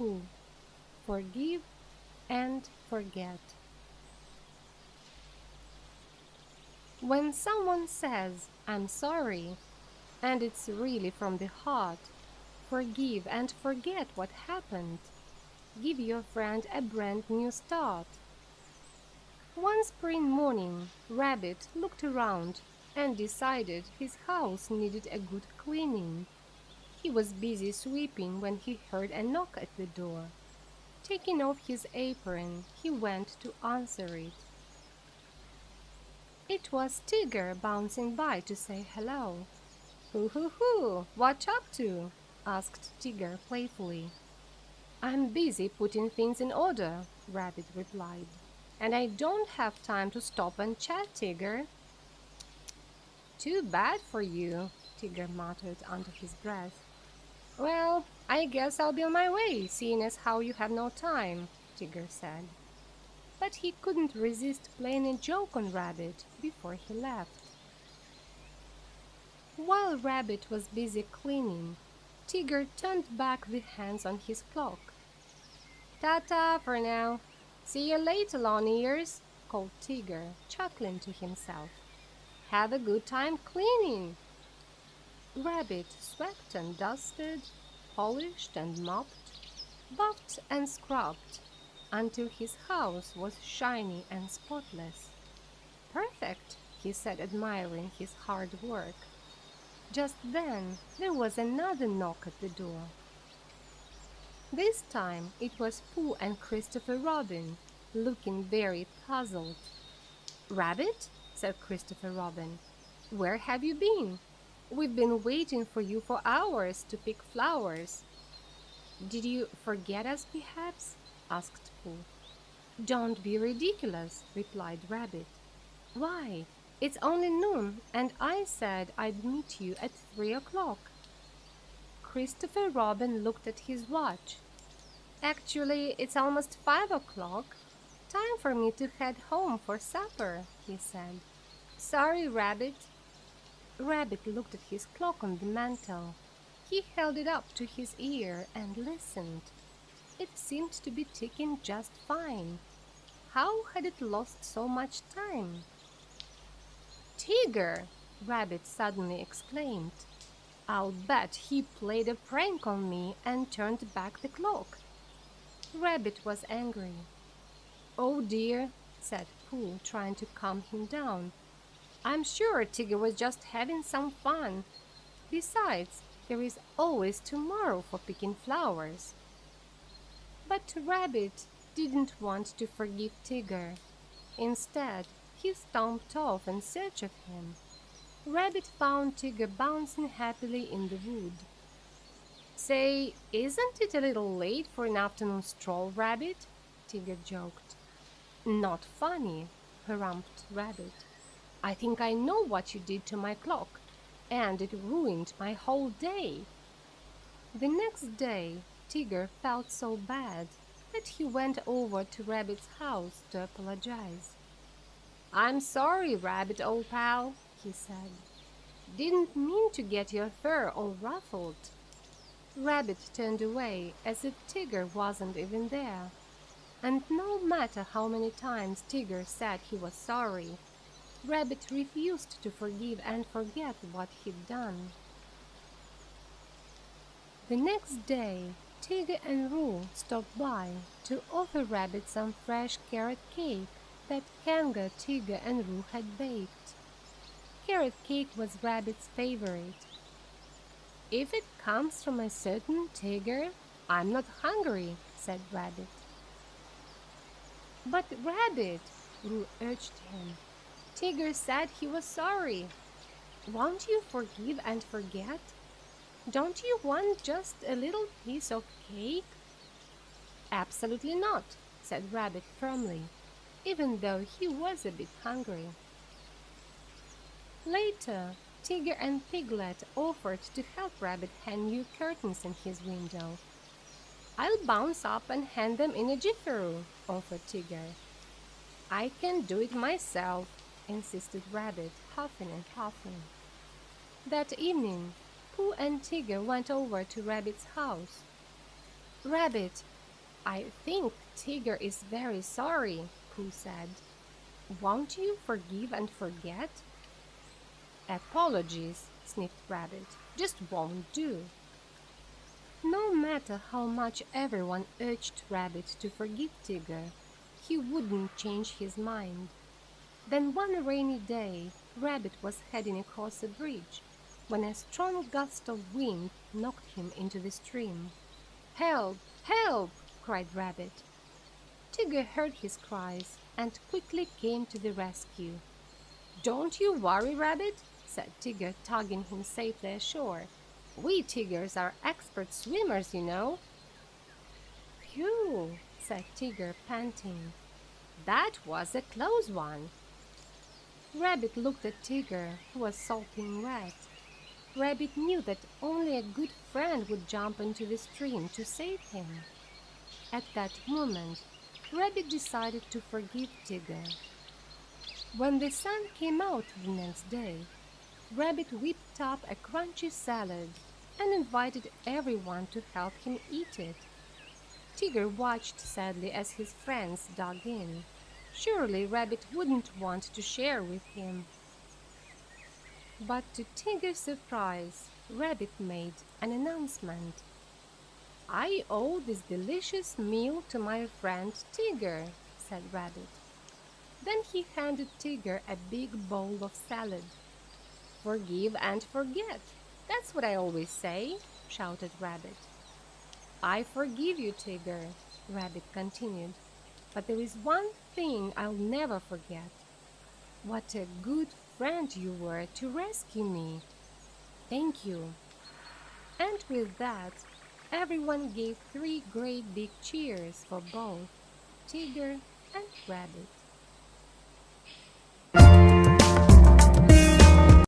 Pooh. Forgive and forget. When someone says, "I'm sorry," and it's really from the heart, forgive and forget what happened. Give your friend a brand new start. One spring morning, Rabbit looked around and decided his house needed a good cleaning. He was busy sweeping when he heard a knock at the door. Taking off his apron, he went to answer it. It was Tigger bouncing by to say hello. "Hoo hoo hoo! What up to?" asked Tigger playfully. "I'm busy putting things in order," Rabbit replied. "And I don't have time to stop and chat, Tigger." "Too bad for you," Tigger muttered under his breath. "Well, I guess I'll be on my way, seeing as how you have no time," Tigger said. But he couldn't resist playing a joke on Rabbit before he left. While Rabbit was busy cleaning, Tigger turned back the hands on his clock. "Ta-ta for now. See you later, long ears," called Tigger, chuckling to himself. "Have a good time cleaning." Rabbit swept and dusted, polished and mopped, buffed and scrubbed, until his house was shiny and spotless. "Perfect," he said, admiring his hard work. Just then there was another knock at the door. This time it was Pooh and Christopher Robin, looking very puzzled. "Rabbit," said Christopher Robin, "where have you been? We've been waiting for you for hours to pick flowers." "Did you forget us, perhaps?" asked Pooh. "Don't be ridiculous," replied Rabbit. "Why, it's only noon, and I said I'd meet you at 3 o'clock." Christopher Robin looked at his watch. "Actually, it's almost 5 o'clock. Time for me to head home for supper," he said. "Sorry, Rabbit." Rabbit looked at his clock on the mantel. He held it up to his ear and listened. It seemed to be ticking just fine. How had it lost so much time? "Tigger!" Rabbit suddenly exclaimed. "I'll bet he played a prank on me and turned back the clock." Rabbit was angry. "Oh dear," said Pooh, trying to calm him down. "I'm sure Tigger was just having some fun. Besides, there is always tomorrow for picking flowers." But Rabbit didn't want to forgive Tigger. Instead, he stomped off in search of him. Rabbit found Tigger bouncing happily in the wood. "Say, isn't it a little late for an afternoon stroll, Rabbit?" Tigger joked. "Not funny," harumphed Rabbit. "I think I know what you did to my clock, and it ruined my whole day." The next day, Tigger felt so bad that he went over to Rabbit's house to apologize. "I'm sorry, Rabbit, old pal," he said. "Didn't mean to get your fur all ruffled." Rabbit turned away as if Tigger wasn't even there. And no matter how many times Tigger said he was sorry, Rabbit refused to forgive and forget what he'd done. The next day, Tigger and Roo stopped by to offer Rabbit some fresh carrot cake that Kanga, Tigger, and Roo had baked. Carrot cake was Rabbit's favorite. "If it comes from a certain Tigger, I'm not hungry," said Rabbit. "But Rabbit," Roo urged him, "Tigger said he was sorry. Won't you forgive and forget? Don't you want just a little piece of cake?" "Absolutely not," said Rabbit firmly, even though he was a bit hungry. Later, Tigger and Piglet offered to help Rabbit hang new curtains in his window. "I'll bounce up and hang them in a jiffy," offered Tigger. "I can do it myself," insisted Rabbit, huffing and puffing. That evening, Pooh and Tigger went over to Rabbit's house. "Rabbit, I think Tigger is very sorry, Pooh said. Won't you forgive and forget? Apologies, sniffed Rabbit. Just won't do. No matter how much everyone urged Rabbit to forgive Tigger, he wouldn't change his mind. Then one rainy day, Rabbit was heading across a bridge when a strong gust of wind knocked him into the stream. "Help! Help!" cried Rabbit. Tigger heard his cries and quickly came to the rescue. "Don't you worry, Rabbit," said Tigger, tugging him safely ashore. "We Tiggers are expert swimmers, you know." "Phew!" said Tigger, panting. "That was a close one." Rabbit looked at Tigger, who was soaking wet. Rabbit knew that only a good friend would jump into the stream to save him. At that moment, Rabbit decided to forgive Tigger. When the sun came out the next day, Rabbit whipped up a crunchy salad and invited everyone to help him eat it. Tigger watched sadly as his friends dug in. Surely Rabbit wouldn't want to share with him. But to Tigger's surprise, Rabbit made an announcement. "I owe this delicious meal to my friend Tigger," said Rabbit. Then he handed Tigger a big bowl of salad. "Forgive and forget. That's what I always say," shouted Rabbit. "I forgive you, Tigger," Rabbit continued. "But there is one thing I'll never forget. What a good friend you were to rescue me. Thank you." And with that, everyone gave 3 great big cheers for both Tigger and Rabbit.